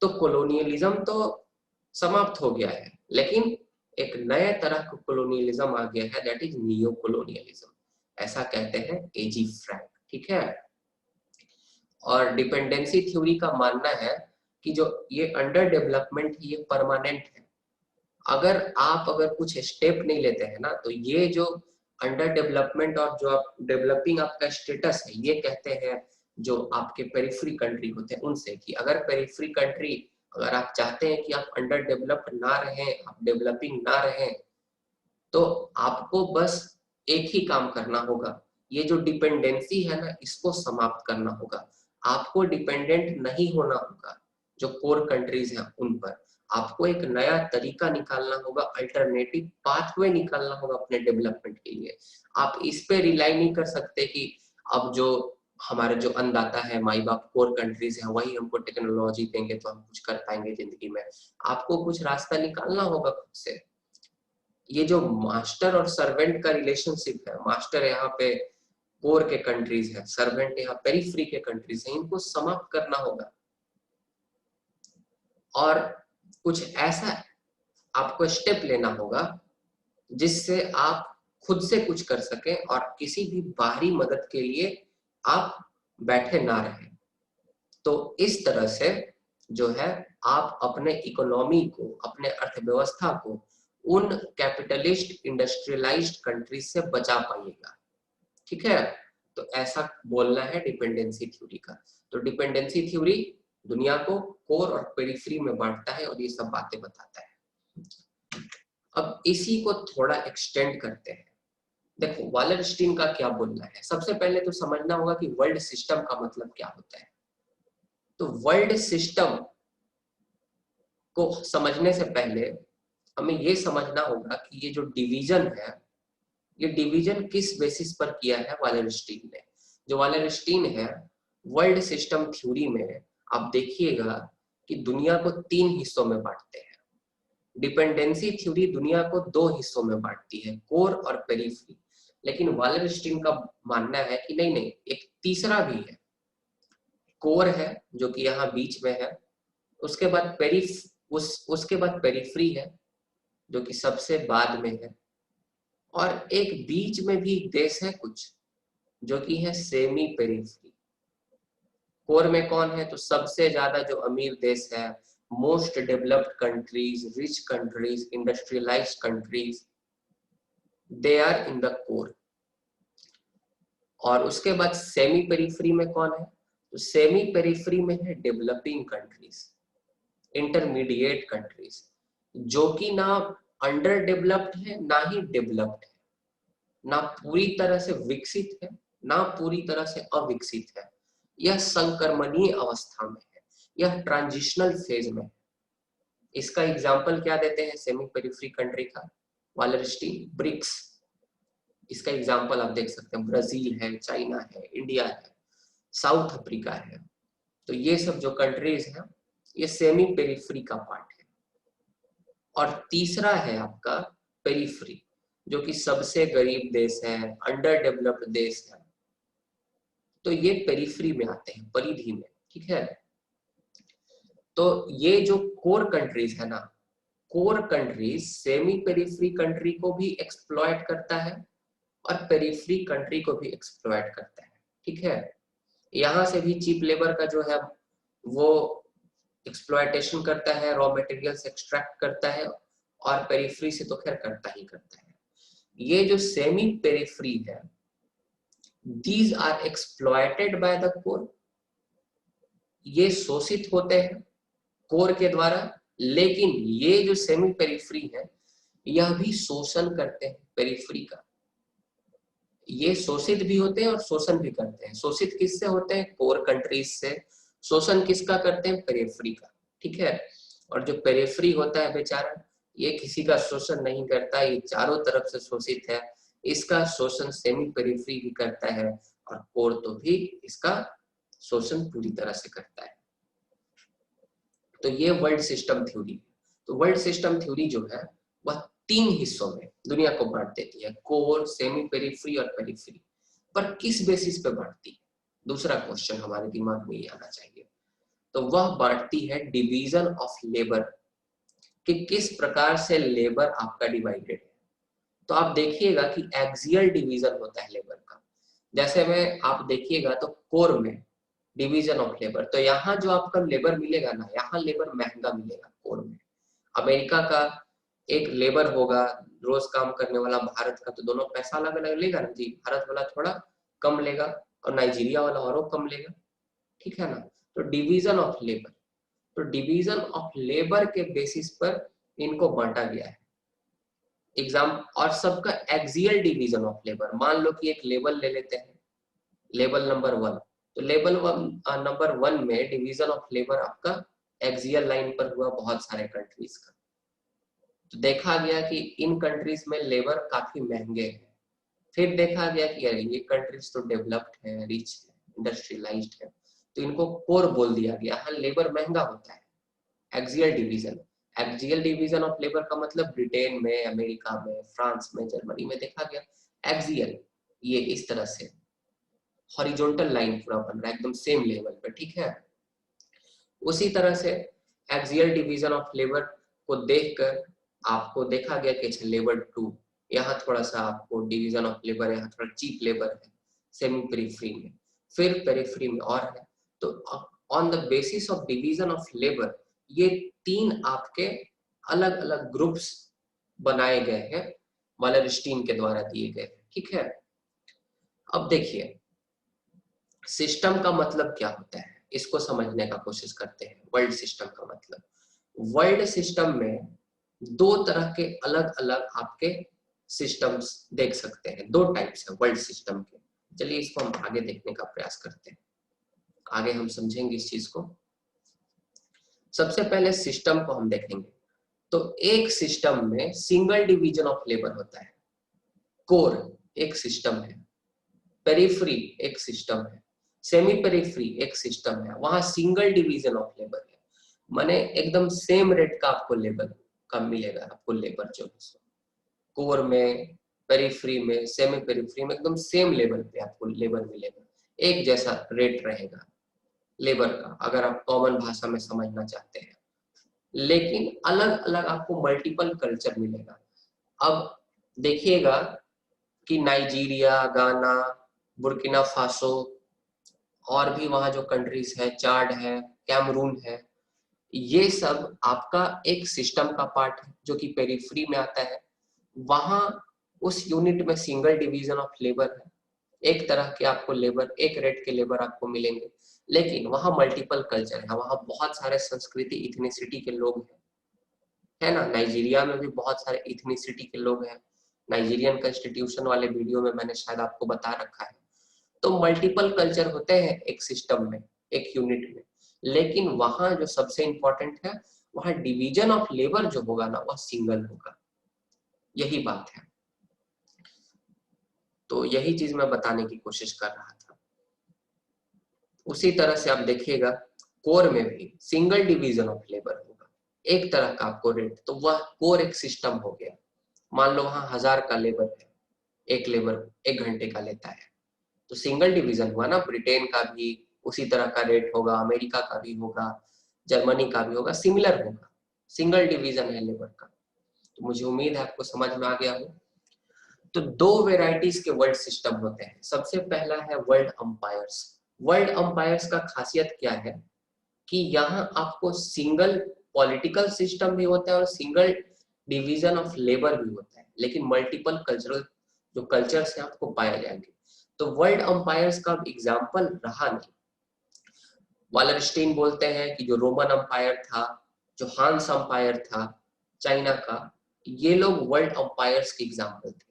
तो कोलोनियलिज्म तो समाप्त हो गया है, लेकिन एक नए तरह का कोलोनियलिज्म आ गया है, दैट इज नियो कोलोनियलिज्म, ऐसा कहते हैं एजी फ्रैंक, ठीक है। और डिपेंडेंसी थ्योरी का मानना है कि जो ये अंडर डेवलपमेंट ये परमानेंट है, अगर कुछ स्टेप नहीं लेते हैं ना, तो ये जो अंडर डेवलपमेंट और जो आप डेवलपिंग आपका स्टेटस है, ये कहते हैं जो आपके पेरिफेरी कंट्री होते हैं उनसे, कि अगर पेरिफेरी कंट्री, अगर आप चाहते हैं कि आप अंडर डेवलप्ड ना रहें, आप डेवलपिंग ना रहें, तो आपको बस एक ही काम करना होगा, ये जो डिपेंडेंसी है ना इसको समाप्त करना होगा। आपको डिपेंडेंट नहीं होना होगा जो कोर कंट्रीज हैं उन पर, आपको एक नया तरीका निकालना होगा, अल्टरनेटिव पाथवे निकालना होगा अपने डेवलपमेंट के लिए। आप इस पे रिलाई नहीं कर सकते कि अब जो हमारे जो अन्नदाता है, माई बाप कोर कंट्रीज है, वही हमको टेक्नोलॉजी देंगे तो हम कुछ कर पाएंगे जिंदगी में। आपको कुछ रास्ता निकालना होगा खुद से। ये जो मास्टर और सर्वेंट का रिलेशनशिप है, मास्टर यहाँ पे कोर के कंट्रीज है, सर्वेंट यहाँ पेरिफेरी के कंट्रीज है, इनको समाप्त करना होगा। और कुछ ऐसा आपको स्टेप लेना होगा जिससे आप खुद से कुछ कर सकें और किसी भी बाहरी मदद के लिए आप बैठे ना रहें। तो इस तरह से जो है आप अपने इकोनॉमी को, अपने अर्थव्यवस्था को उन कैपिटलिस्ट इंडस्ट्रियलाइज्ड कंट्रीज से बचा पाइएगा, ठीक है। तो ऐसा बोलना है डिपेंडेंसी थ्योरी का। तो डिपेंडेंसी थ्योरी दुनिया को कोर और पेरिफेरी में बांटता है और ये सब बातें बताता है। अब इसी को थोड़ा एक्सटेंड करते हैं। देखो वालरस्टीन का क्या बोलना है, सबसे पहले तो समझना होगा कि वर्ल्ड सिस्टम का मतलब क्या होता है। तो वर्ल्ड सिस्टम को समझने से पहले हमें ये समझना होगा कि ये जो डिवीजन है, ये डिवीजन किस बेसिस पर किया है वालेरस्टीन ने। जो वालेरस्टीन है, वर्ल्ड सिस्टम थ्योरी में आप देखिएगा कि दुनिया को 3 हिस्सों में बांटते हैं। डिपेंडेंसी थ्योरी दुनिया को 2 हिस्सों में बांटती है, कोर और पेरिफेरी। लेकिन वालेरस्टीन का मानना है कि नहीं नहीं, एक तीसरा भी है। कोर है जो कि यहाँ बीच में है, उसके बाद उसके बाद पेरिफेरी है जो कि सबसे बाद में है, और एक बीच में भी देश है कुछ जो कि है सेमी पेरिफेरी। कोर में कौन है? तो सबसे ज्यादा जो अमीर देश है, most developed countries, rich countries, industrialised countries, they are in the core. और उसके बाद सेमी पेरिफेरी में कौन है? तो सेमी पेरिफेरी में है डेवलपिंग कंट्रीज, इंटरमीडिएट कंट्रीज, जो कि ना अंडर डेवलप्ड है ना ही डेवलप्ड है, ना पूरी तरह से विकसित है ना पूरी तरह से अविकसित है। यह संक्रमणीय अवस्था में है, यह ट्रांजिशनल फेज में है। इसका एग्जाम्पल क्या देते हैं सेमी पेरिफेरी कंट्री का वालेरस्टीन? ब्रिक्स। इसका एग्जाम्पल आप देख सकते हैं, ब्राजील है, चाइना है, इंडिया है, साउथ अफ्रीका है। तो ये सब जो कंट्रीज हैं, ये सेमी पेरिफेरी का पार्ट है। और तीसरा है आपका पेरिफेरी, जो कि सबसे गरीब देश है, अंडर डेवलप्ड देश है। तो ये पेरिफेरी में आते हैं, परिधि में, ठीक है। तो ये जो कोर कंट्रीज है ना, core countries semi periphery country को भी एक्सप्लॉइट करता है और पेरिफेरी कंट्री को भी एक्सप्लॉइट करता है, ठीक है। यहाँ से भी चीप लेबर का जो है वो एक्सप्लॉयटेशन करता है, रॉ मटेरियल्स एक्सट्रैक्ट करता है, और पेरिफेरी से तो खैर करता ही करता है। ये जो सेमी पेरिफेरी है, these are exploited by the core, ये शोषित होते हैं कोर के द्वारा। लेकिन ये जो सेमी पेरिफेरी है, यह भी शोषण करते हैं पेरिफेरी का। ये शोषित भी होते हैं और शोषण भी करते हैं। शोषित किससे होते हैं? कोर कंट्रीज से। शोषण किसका करते हैं? पेरिफेरी का, ठीक है। और जो पेरिफेरी होता है बेचारा, ये किसी का शोषण नहीं करता, ये चारों तरफ से शोषित है। इसका शोषण सेमी पेरिफेरी भी करता है, और कोर तो भी इसका शोषण पूरी तरह से करता है। तो ये वर्ल्ड सिस्टम थ्योरी। तो वर्ल्ड सिस्टम थ्योरी जो है वह 3 हिस्सों में दुनिया को बांट देती है, कोर, सेमी पेरिफेरी और पेरिफेरी। पर किस बेसिस पे बांटती है? दूसरा क्वेश्चन हमारे दिमाग में ये आना चाहिए। तो वह बांटती है डिवीजन ऑफ लेबर, कि किस प्रकार से लेबर आपका डिवाइडेड है। तो आप देखिएगा कि एक्सियल डिवीजन होता है लेबर का। जैसे में आप देखिएगा तो कोर में डिवीजन ऑफ लेबर, तो यहाँ जो आपका लेबर मिलेगा ना, यहाँ लेबर महंगा मिलेगा कोर में। अमेरिका का एक लेबर होगा रोज काम करने वाला, भारत का, तो दोनों पैसा अलग अलग लेगा ना जी। भारत वाला थोड़ा कम लेगा और नाइजीरिया वाला और कम लेगा, ठीक है ना। तो डिवीजन ऑफ लेबर, तो डिवीजन ऑफ लेबर के बेसिस पर इनको बांटा गया है एग्जाम। और सबका एक्सियल डिवीजन ऑफ लेबर, मान लो कि एक लेवल ले लेते हैं, लेवल नंबर 1। तो लेवल नंबर 1 में डिवीजन ऑफ लेबर आपका एक्सियल लाइन पर हुआ बहुत सारे कंट्रीज का। तो देखा गया कि इन कंट्रीज में लेबर काफी महंगे हैं। फिर देखा गया कि यार ये कंट्रीज तो डेवलप्ड है, रिच है, इंडस्ट्रियलाइज्ड है, तो इनको कोर बोल दिया गया। यहाँ लेबर महंगा होता है, axial division. Axial division of labour का मतलब ब्रिटेन में, अमेरिका में, फ्रांस में, जर्मनी में देखा गया एक्सियल, ये इस तरह से हॉरिजॉन्टल लाइन पूरा बन रहा है एकदम सेम लेवल पे, ठीक है। उसी तरह से एक्सियल डिवीजन ऑफ लेबर को देखकर आपको देखा गया कि अच्छा लेबर 2, यहाँ थोड़ा सा आपको डिवीजन ऑफ लेबर, यहाँ थोड़ा चीप लेबर है सेमी पेरिफेरी में, फिर पेरिफेरी में और है। तो on the basis of division of labour ये 3 आपके अलग अलग ग्रुप्स बनाए गए हैं, वालेरस्टीन के द्वारा दिए गए, ठीक है। अब देखिए सिस्टम का मतलब क्या होता है, इसको समझने का कोशिश करते हैं। वर्ल्ड सिस्टम का मतलब, वर्ल्ड सिस्टम में 2 तरह के अलग अलग आपके सिस्टम्स देख सकते हैं। 2 टाइप्स है वर्ल्ड सिस्टम के। चलिए इसको हम आगे देखने का प्रयास करते हैं, आगे हम समझेंगे इस चीज को। सबसे पहले सिस्टम को हम देखेंगे। तो एक सिस्टम में सिंगल डिवीजन ऑफ लेबर होता है। कोर एक सिस्टम है, पेरिफेरी एक सिस्टम है, सेमी पेरिफेरी एक सिस्टम है, वहां सिंगल डिवीजन ऑफ लेबर है। माने एकदम सेम रेट का आपको लेबर का मिलेगा, आपको लेबर जो है कोर में, पेरिफेरी में, सेमी पेरिफेरी में एकदम सेम लेवल पे आपको लेबर मिलेगा, एक जैसा रेट रहेगा लेबर का, अगर आप कॉमन भाषा में समझना चाहते हैं। लेकिन अलग अलग आपको मल्टीपल कल्चर मिलेगा। अब देखिएगा कि नाइजीरिया, गाना, बुर्किना फासो और भी वहां जो कंट्रीज है, चाड है, कैमरून है, ये सब आपका एक सिस्टम का पार्ट है जो कि पेरिफेरी में आता है। वहां उस यूनिट में सिंगल डिवीजन ऑफ लेबर है, एक तरह के आपको लेबर, एक रेट के लेबर आपको मिलेंगे। लेकिन वहां मल्टीपल कल्चर है, वहां बहुत सारे संस्कृति, इथनिसिटी के लोग हैं, है ना। नाइजीरिया में भी बहुत सारे इथनिसिटी के लोग हैं, नाइजीरियन कॉन्स्टिट्यूशन वाले वीडियो में मैंने शायद आपको बता रखा है। तो मल्टीपल कल्चर होते हैं एक सिस्टम में, एक यूनिट में। लेकिन वहां जो सबसे इंपॉर्टेंट है, वहां डिवीजन ऑफ लेबर जो होगा ना, वह सिंगल होगा। यही बात है। तो यही चीज मैं बताने की कोशिश कर रहा था। उसी तरह से आप देखिएगा कोर में भी सिंगल डिवीजन ऑफ लेबर होगा, एक तरह का आपको रेट। तो वह कोर एक सिस्टम हो गया। मान लो वहां 1000 का लेबर है, एक लेबर 1 घंटे का लेता है, तो सिंगल डिवीजन हुआ ना। ब्रिटेन का भी उसी तरह का रेट होगा, अमेरिका का भी होगा, जर्मनी का भी होगा, सिमिलर होगा, सिंगल डिवीजन है लेबर का। तो मुझे उम्मीद है आपको समझ में आ गया हो। तो 2 वेराइटीज के वर्ल्ड सिस्टम होते हैं। सबसे पहला है वर्ल्ड अंपायर्स। वर्ल्ड अंपायर्स का खासियत क्या है कि यहाँ आपको सिंगल पॉलिटिकल सिस्टम भी होता है और सिंगल डिवीजन ऑफ लेबर भी होता है, लेकिन मल्टीपल कल्चरल जो कल्चर्स हैं आपको पाए जाएंगे। तो वर्ल्ड अंपायर्स का एग्जाम्पल रहा नहीं। वालरस्टीन बोलते हैं कि जो रोमन अंपायर था, जो हांस अंपायर था चाइना का, ये लोग वर्ल्ड अंपायर्स के एग्जाम्पल थे।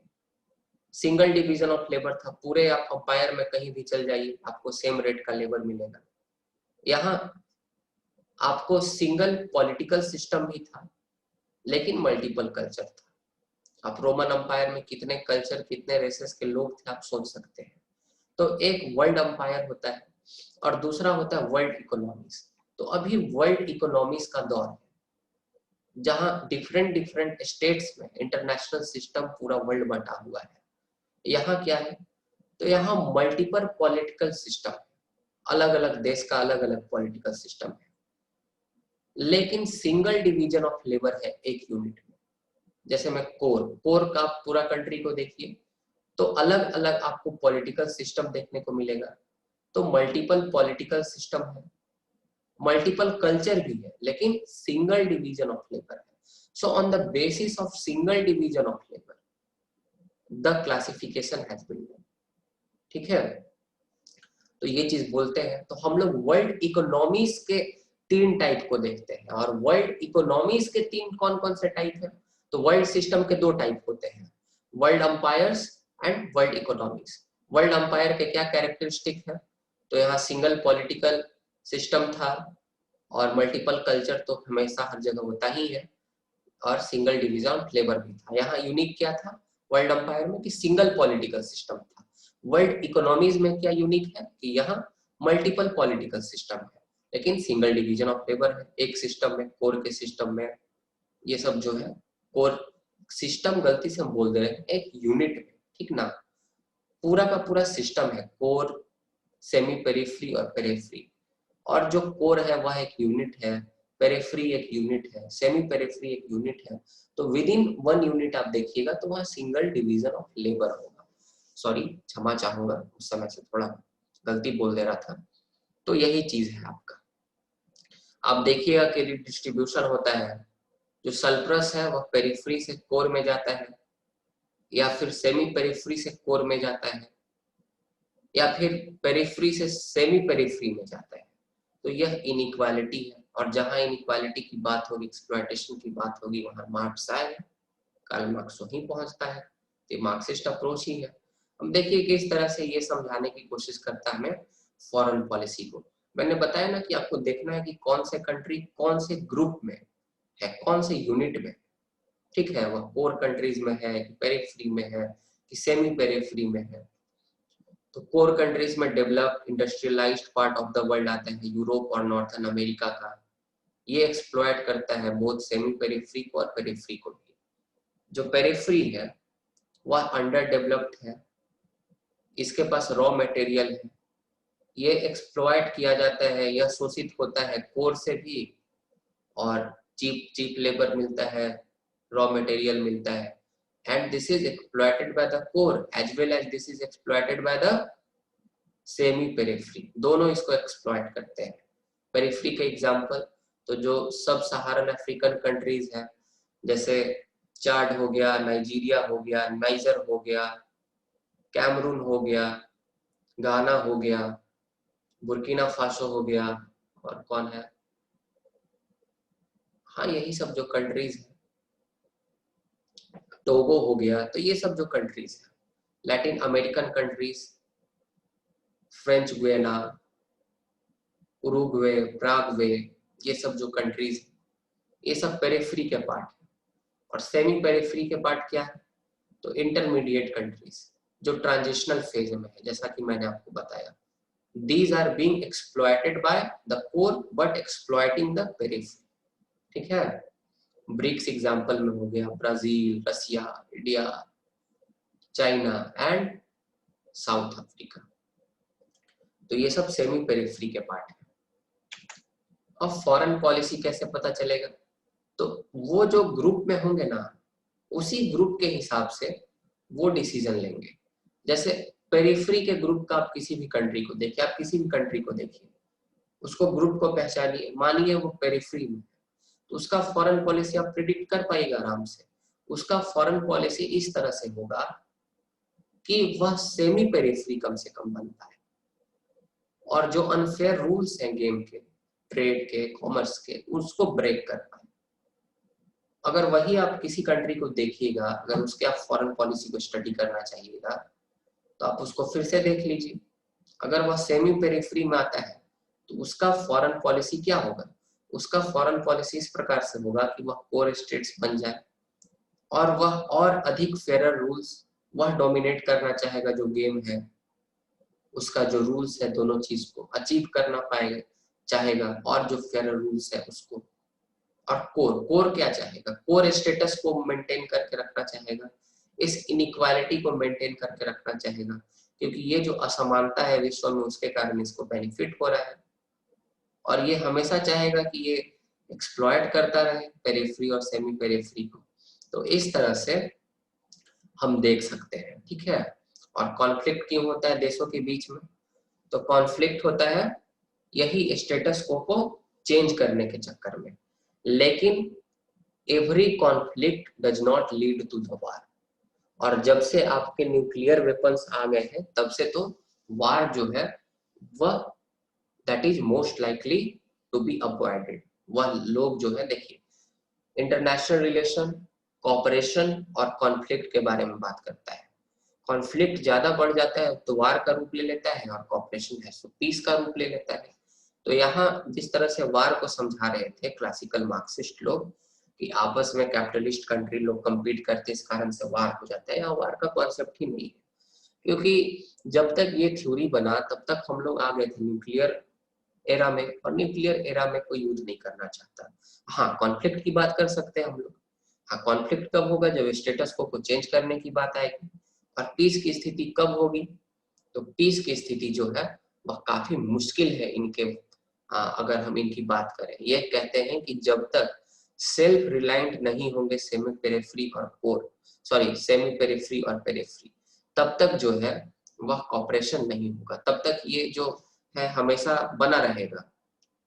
सिंगल डिवीजन ऑफ लेबर था, पूरे आप अंपायर में कहीं भी चल जाइए आपको सेम रेट का लेबर मिलेगा। यहाँ आपको सिंगल पॉलिटिकल सिस्टम भी था, लेकिन मल्टीपल कल्चर था। आप रोमन अंपायर में कितने कल्चर, कितने रेसेस के लोग थे आप सोच सकते हैं। तो एक वर्ल्ड अंपायर होता है और दूसरा होता है वर्ल्ड इकोनॉमीज। तो अभी वर्ल्ड इकोनॉमीज का दौर है, जहां डिफरेंट डिफरेंट स्टेट्स में इंटरनेशनल सिस्टम पूरा वर्ल्ड बटा हुआ है। यहाँ क्या है, तो यहाँ मल्टीपल पॉलिटिकल सिस्टम, अलग अलग देश का अलग अलग पॉलिटिकल सिस्टम है, लेकिन सिंगल डिवीजन ऑफ लेबर है एक यूनिट में। जैसे मैं कोर का पूरा कंट्री को देखिए, तो अलग अलग आपको पॉलिटिकल सिस्टम देखने को मिलेगा। तो मल्टीपल पॉलिटिकल सिस्टम है, मल्टीपल कल्चर भी है, लेकिन सिंगल डिवीजन ऑफ लेबर है। So on the basis of single division of labour the classification has been done. ठीक है, तो ये चीज बोलते हैं। तो हम लोग वर्ल्ड इकोनॉमीज के 3 टाइप को देखते हैं। और वर्ल्ड इकोनॉमीज के 3 कौन कौन से टाइप है, तो वर्ल्ड सिस्टम के 2 टाइप होते हैं, world umpires and world economies. World umpire के क्या कैरेक्टरिस्टिक है, तो यहाँ सिंगल पॉलिटिकल सिस्टम था और मल्टीपल कल्चर तो हमेशा हर जगह होता ही है, और सिंगल डिवीजन ऑफ लेबर भी था। यहाँ यूनिक क्या था वर्ल्ड अंपायर में कि सिंगल पॉलिटिकल सिस्टम था। वर्ल्ड इकोनॉमीज में क्या यूनिक है कि यहाँ मल्टीपल पॉलिटिकल सिस्टम है, लेकिन सिंगल डिवीजन ऑफ लेबर है एक सिस्टम में, कोर के सिस्टम में। ये सब जो है कोर सिस्टम, गलती से हम बोल दे रहे हैं एक यूनिट में, ठीक ना। पूरा का पूरा सिस्टम है कोर, सेमी पेरिफेरी और पेरिफेरी। और जो कोर है वह एक यूनिट है, पेरिफेरी एक यूनिट है, सेमी पेरिफेरी एक यूनिट है। तो विद इन 1 यूनिट आप देखिएगा तो वह सिंगल डिवीजन ऑफ लेबर होगा। सॉरी, क्षमा चाहूंगा, उस समय से थोड़ा गलती बोल दे रहा था। तो यही चीज है आपका। आप देखिएगा कि डिस्ट्रीब्यूशन होता है, जो सल्फरस है वह पेरिफेरी से कोर में जाता है, या फिर सेमी पेरिफेरी से कोर में जाता है, या फिर पेरिफेरी से सेमी पेरिफेरी में जाता है। तो यह इनइक्वालिटी है, और जहां इनइक्वालिटी की बात होगी, एक्सप्लॉयटेशन की बात होगी, वहां मार्क्स आएगा, कार्ल मार्क्स वहीं पहुंचता है। तो मार्क्सिस्ट अप्रोच ही है। हम देखिए किस तरह से ये समझाने की कोशिश करता है हमें फॉरेन पॉलिसी को। मैंने बताया ना कि आपको देखना है कि कौन से कंट्री कौन से ग्रुप में है, कौन से यूनिट में, ठीक है, वह कोर कंट्रीज में है कि पेरिफेरी में है कि सेमी पेरिफेरी में है। तो कोर कंट्रीज में developed industrialised part of the world आता है, यूरोप और नॉर्थन अमेरिका का। ये एक्सप्लॉइट करता है बोथ सेमी पेरिफेरी को और पेरिफेरी को भी। जो पेरिफेरी है वह अंडर डेवलप्ड है, इसके पास रॉ मटेरियल है, ये एक्सप्लॉइट किया जाता है, यह शोषित होता है कोर से भी, और चीप लेबर मिलता है, रॉ मटेरियल मिलता है, and this is exploited by the core as well as this is exploited by the semi periphery। दोनों इसको एक्सप्लॉइट करते हैं। पेरिफेरी के एग्जांपल तो जो सब सहारन अफ्रीकन कंट्रीज हैं, जैसे चाड हो गया, नाइजीरिया हो गया, नाइजर हो गया, कैमरून हो गया, गाना हो गया, बुर्किना फासो हो गया, और कौन है, हाँ यही सब जो कंट्रीज है, टोगो हो गया। तो ये सब जो कंट्रीज है, Latin American countries, French Guiana, Uruguay, Paraguay, ये सब जो कंट्रीज, ये सब पेरिफेरी के पार्ट है। और सेमी पेरिफेरी के पार्ट क्या है, तो इंटरमीडिएट कंट्रीज जो ट्रांजिशनल फेज में है, जैसा कि मैंने आपको बताया, these are being exploited by the core but exploiting the periphery, ठीक है। ब्रिक्स एग्जांपल में हो गया Brazil, Russia, India, China and South Africa. तो ये सब सेमी पेरिफेरी के पार्ट है। अब फॉरेन पॉलिसी कैसे पता चलेगा, तो वो जो ग्रुप में होंगे ना, उसी ग्रुप के हिसाब से वो डिसीजन लेंगे। जैसे पेरिफेरी के ग्रुप का आप किसी भी कंट्री को देखिए, आप किसी भी कंट्री को देखिए, उसको ग्रुप को पहचानिए, मानिए वो पेरिफेरी में, तो उसका फॉरेन पॉलिसी आप प्रिडिक्ट कर पाएगा आराम से। उसका फॉरेन पॉलिसी इस तरह से होगा कि वह सेमी पेरिफेरी कम से कम बन पाए, और जो अनफेयर रूल्स हैं गेम के, ट्रेड के, कॉमर्स के, उसको ब्रेक कर पाए। अगर वही आप किसी कंट्री को देखिएगा, अगर उसके आप फॉरेन पॉलिसी को स्टडी करना चाहिएगा, तो आप उसको फिर से देख लीजिए। अगर वह सेमी पेरिफेरी में आता है तो उसका फॉरेन पॉलिसी क्या होगा, उसका फॉरेन पॉलिसी इस प्रकार से होगा कि वह कोर स्टेट्स बन जाए, और वह और अधिक फेयर रूल्स वह डोमिनेट करना चाहेगा, जो गेम है उसका जो रूल्स है दोनों चीज को अचीव करना पाएगा चाहेगा, और जो फेयर रूल्स है उसको। और कोर क्या चाहेगा, कोर स्टेटस को मेंटेन करके रखना चाहेगा, इस इनइक्वालिटी को मेंटेन करके रखना चाहेगा, क्योंकि ये जो असमानता है विश्व में उसके कारण इसको बेनिफिट हो रहा है, और ये हमेशा चाहेगा कि ये एक्सप्लॉइट करता रहे पेरिफेरी और सेमी पेरिफेरी को। तो इस तरह से हम देख सकते हैं, ठीक है। और कॉन्फ्लिक्ट क्यों होता है देशों के बीच में, तो कॉन्फ्लिक्ट होता है यही स्टेटस को चेंज करने के चक्कर में, लेकिन every conflict does not lead to the war. और जब से आपके न्यूक्लियर वेपन्स आ गए हैं, तब से तो वार जो है वह that is most likely to be avoided. वह लोग जो है, देखिए इंटरनेशनल रिलेशन, कॉपरेशन और कॉन्फ्लिक्ट के बारे में बात करता है। कॉन्फ्लिक्ट ज्यादा बढ़ जाता है तो वार का रूप ले लेता है, और कॉपरेशन है तो पीस का रूप ले लेता है। तो यहाँ जिस तरह से वार को समझा रहे थे क्लासिकल मार्क्सिस्ट लोग कि आपस में कैपिटलिस्ट कंट्री लोग compete करते, इस कारण से वार हो जाता है, यहाँ वार का कॉन्सेप्ट ही नहीं है। क्योंकि जब तक ये थ्योरी बना तब तक हम लोग आ गए थे न्यूक्लियर एरा में, और न्यूक्लियर एरा में कोई युद्ध नहीं करना चाहता। हाँ, कॉन्फ्लिक्ट की बात कर सकते हैं हम लोग। हाँ, कॉन्फ्लिक्ट कब होगा, जब स्टेटस को चेंज करने की बात आएगी। और पीस की स्थिति कब होगी, तो पीस की स्थिति जो है वह काफी मुश्किल है इनके। अगर हम इनकी बात करें, ये कहते हैं कि जब तक सेल्फ रिलायंट नहीं होंगे सेमी पेरिफेरी और कोर, सॉरी सेमी पेरिफेरी और पेरिफेरी, तब तक जो है वह कॉपरेशन नहीं होगा, तब तक ये जो है हमेशा बना रहेगा।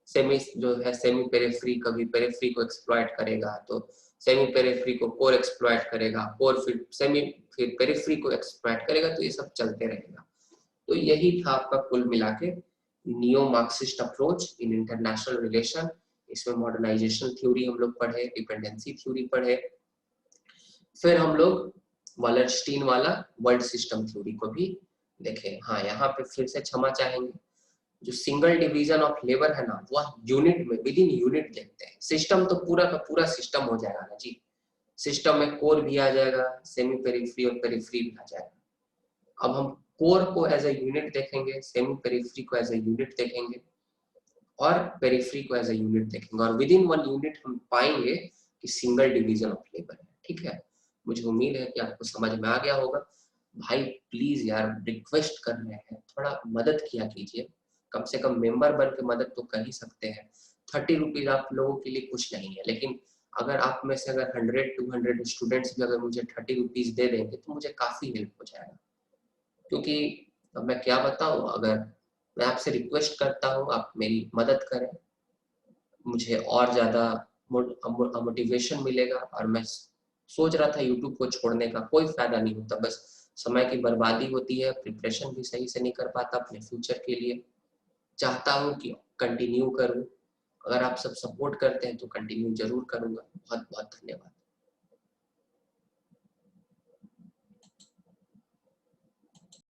सेमी जो है सेमी पेरिफेरी कभी पेरिफेरी को एक्सप्लॉइट करेगा, तो सेमी पेरिफेरी को कोर एक्सप्लॉइट करेगा, कोर फिर पेरिफेरी को एक्सप्लॉइट करेगा, तो ये सब चलते रहेगा। तो यही था आपका कुल मिला के neo Marxist approach in international relation. इसमें मॉडर्नाइजेशन थ्योरी हम लोग पढ़े, डिपेंडेंसी थ्योरी पढ़े, फिर हम लोग वालरस्टीन वाला वर्ल्ड सिस्टम थ्योरी को भी देखे। हाँ, यहाँ पे फिर से क्षमा चाहेंगे, जो सिंगल डिवीजन ऑफ लेबर है ना, वो यूनिट में, विद इन यूनिट देखते हैं। सिस्टम तो पूरा का पूरा सिस्टम हो जाएगा ना जी। सिस्टम में कोर भी आ जाएगा, सेमी पेरिफेरी और पेरिफेरी भी आ जाएगा। अब हम कोर को एज ए यूनिट देखेंगे, सेमी पेरिफेरी को एज ए यूनिट देखेंगे और पेरिफेरी को एज ए यूनिट देखेंगे, और विद इन वन यूनिट हम पाएंगे कि सिंगल डिवीजन ऑफ लेबर है। ठीक है, मुझे उम्मीद है कि आपको समझ में आ गया होगा। भाई प्लीज यार, रिक्वेस्ट कर रहे हैं, थोड़ा मदद किया कीजिए, कम से कम मेंबर बन के मदद तो कर ही सकते हैं। 30 रुपीज आप लोगों के लिए कुछ नहीं है, लेकिन अगर आप में से अगर 100-200 स्टूडेंट्स भी अगर मुझे 30 रुपीज दे देंगे तो मुझे काफी हेल्प हो जाएगा। क्योंकि अब मैं क्या बताऊं, अगर मैं आपसे रिक्वेस्ट करता हूं आप मेरी मदद करें, मुझे और ज्यादा मोटिवेशन मिलेगा। और मैं सोच रहा था यूट्यूब को छोड़ने का, कोई फायदा नहीं होता, बस समय की बर्बादी होती है, प्रिपरेशन भी सही से नहीं कर पाता अपने फ्यूचर के लिए। चाहता हूँ कि कंटिन्यू करूँ, अगर आप सब सपोर्ट करते हैं तो कंटिन्यू जरूर करूँगा। बहुत बहुत धन्यवाद।